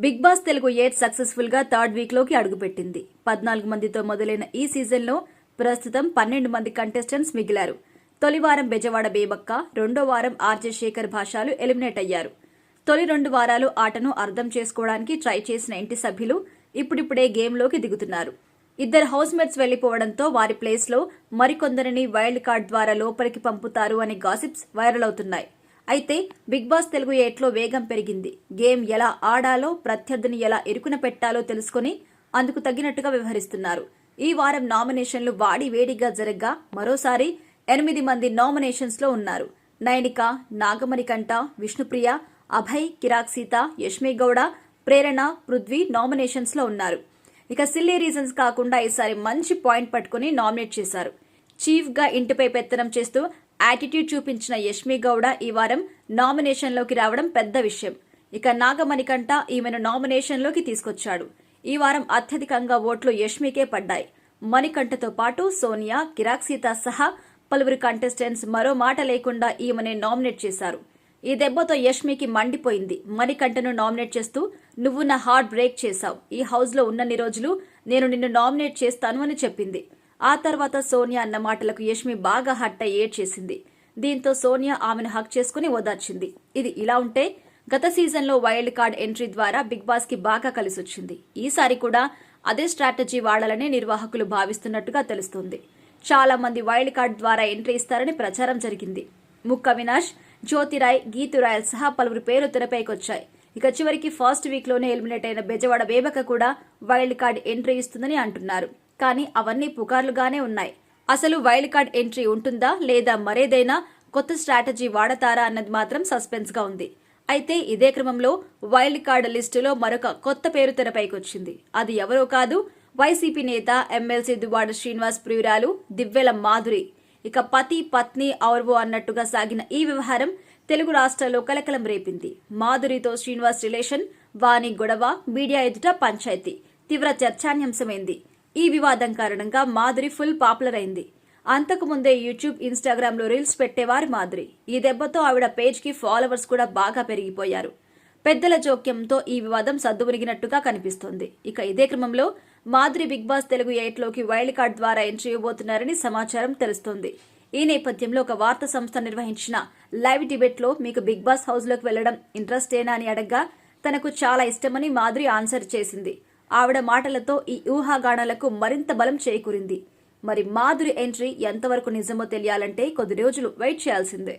Big boss Telugu 8 successful గా third week లోకి అడుగుపెట్టింది. 14 మందితో మొదలైన ఈ సీజన్ లో ప్రస్తుతం 12 మంది కంటెస్టెంట్స్ మిగిలారు. తొలి వారం బెజవాడ బేబక్క, రెండో వారం ఆర్జే శేఖర్ భాషాలు ఎలిమినేట్ అయ్యారు. తొలి 2 వారాలు ఆటను అర్థం చేసుకోవడానికి ట్రై చేసిన ఇంటి సభ్యులు ఇప్పుడిప్పుడే గేమ్ లోకి దిగుతున్నారు. ఇద్దరు హౌస్ మేట్స్ వెళ్లిపోవడంతో వారి ప్లేస్ లో మరికొందరిని వైల్డ్ కార్డ్ ద్వారా లోపలికి పంపుతారు అనే గాసిప్స్ వైరల్ అవుతున్నాయి. అయితే బిగ్ బాస్ తెలుగు 8లో వేగం పెరిగింది. గేమ్ ఎలా ఆడాలో, ప్రత్యర్థిని ఎలా ఇరుకున పెట్టాలో తెలుసుకుని అందుకు తగినట్టుగా వ్యవహరిస్తున్నారు. ఈ వారం నామినేషన్లు వాడి వేడిగా జరగ్గా మరోసారి 8 మంది నామినేషన్స్ లో ఉన్నారు. నయనిక, నాగమణికంఠ, విష్ణుప్రియ, అభయ్, కిరాక్ సీత, యష్మి గౌడ, ప్రేరణ, పృథ్వీ నామినేషన్స్ లో ఉన్నారు. ఇక సిల్లీ రీజన్స్ కాకుండా ఈసారి మంచి పాయింట్ పట్టుకుని నామినేట్ చేశారు. చీఫ్ గా ఇంటిపై పెత్తనం చేస్తూ యాటిట్యూడ్ చూపించిన యష్మి గౌడ ఈ వారం నామినేషన్లోకి రావడం పెద్ద విషయం. ఇక నాగమణికంఠ ఈమెను నామినేషన్లోకి తీసుకొచ్చాడు. ఈ వారం అత్యధికంగా ఓట్లు యష్మికే పడ్డాయి. మణికంఠతో పాటు సోనియా, కిరాక్ సీత సహా పలువురు కంటెస్టెంట్స్ మరో మాట లేకుండా ఈమెనే నామినేట్ చేశారు. ఈ దెబ్బతో యష్మికి మండిపోయింది. మణికంఠను నామినేట్ చేస్తూ నువ్వు నా హార్ట్ బ్రేక్ చేశావు, ఈ హౌస్ లో ఉన్నన్ని రోజులు నేను నిన్ను నామినేట్ చేస్తాను అని చెప్పింది. ఆ తర్వాత సోనియా అన్న మాటలకు యష్మి బాగా హట్ అయి ఏడ్చేసింది. దీంతో సోనియా ఆమెను హక్ చేసుకుని ఓదార్చింది. ఇది ఇలా ఉంటే గత సీజన్లో వైల్డ్ కార్డ్ ఎంట్రీ ద్వారా బిగ్ బాస్ కి బాగా కలిసొచ్చింది. ఈసారి కూడా అదే స్ట్రాటజీ వాడాలని నిర్వాహకులు భావిస్తున్నట్టుగా తెలుస్తోంది. చాలా మంది వైల్డ్ కార్డ్ ద్వారా ఎంట్రీ ఇస్తారని ప్రచారం జరిగింది. ముక్క వినాష్, జ్యోతిరాయ్, గీతురాయల్ సహా పలువురు పేర్లు తెరపైకొచ్చాయి. ఇక చివరికి ఫస్ట్ వీక్ లోనే ఎలిమినేట్ అయిన బెజవాడ బేబక కూడా వైల్డ్ కార్డ్ ఎంట్రీ ఇస్తుందని అంటున్నారు. కానీ అవన్నీ పుకార్లుగానే ఉన్నాయి. అసలు వైల్డ్ కార్డ్ ఎంట్రీ ఉంటుందా లేదా మరేదైనా కొత్త స్ట్రాటజీ వాడతారా అన్నది మాత్రం సస్పెన్స్ గా ఉంది. అయితే ఇదే క్రమంలో వైల్డ్ కార్డ్ లిస్టులో మరొక కొత్త పేరు తెరపైకొచ్చింది. అది ఎవరో కాదు, వైసీపీ నేత ఎమ్మెల్సీ దువ్వాడ శ్రీనివాస్ ప్రియురాలు దివ్వెల మాధురి. ఇక పతి పత్ని ఔర్వో అన్నట్టుగా సాగిన ఈ వ్యవహారం తెలుగు రాష్ట్రాల్లో కలకలం రేపింది. మాధురితో శ్రీనివాస్ రిలేషన్, వాణి గొడవ మీడియా ఎదుట పంచాయతీ తీవ్ర చర్చాన్యాంశమైంది. ఈ వివాదం కారణంగా మాధురి ఫుల్ పాపులర్ అయింది. అంతకుముందే యూట్యూబ్, ఇన్స్టాగ్రామ్ లో రీల్స్ పెట్టేవారు మాధురి. ఈ దెబ్బతో ఆవిడ పేజ్ కి ఫాలోవర్స్ కూడా బాగా పెరిగిపోయారు. పెద్దల జోక్యంతో ఈ వివాదం సద్దుమణిగినట్టుగా కనిపిస్తోంది. ఇక ఇదే క్రమంలో మాధురి బిగ్ బాస్ తెలుగు 8లోకి వైల్డ్ కార్డ్ ద్వారా ఎంట్రీ ఇవ్వబోతున్నారని సమాచారం తెలుస్తోంది. ఈ నేపథ్యంలో ఒక వార్తా సంస్థ నిర్వహించిన లైవ్ డిబేట్ లో మీకు బిగ్ బాస్ హౌస్ లోకి వెళ్లడం ఇంట్రెస్టేనా అని అడగ్గా తనకు చాలా ఇష్టమని మాధురి ఆన్సర్ చేసింది. ఆవిడ మాటలతో ఈ ఊహాగానాలకు మరింత బలం చేకూరింది. మరి మాధురి ఎంట్రీ ఎంతవరకు నిజమో తెలియాలంటే కొద్ది రోజులు వెయిట్ చేయాల్సిందే.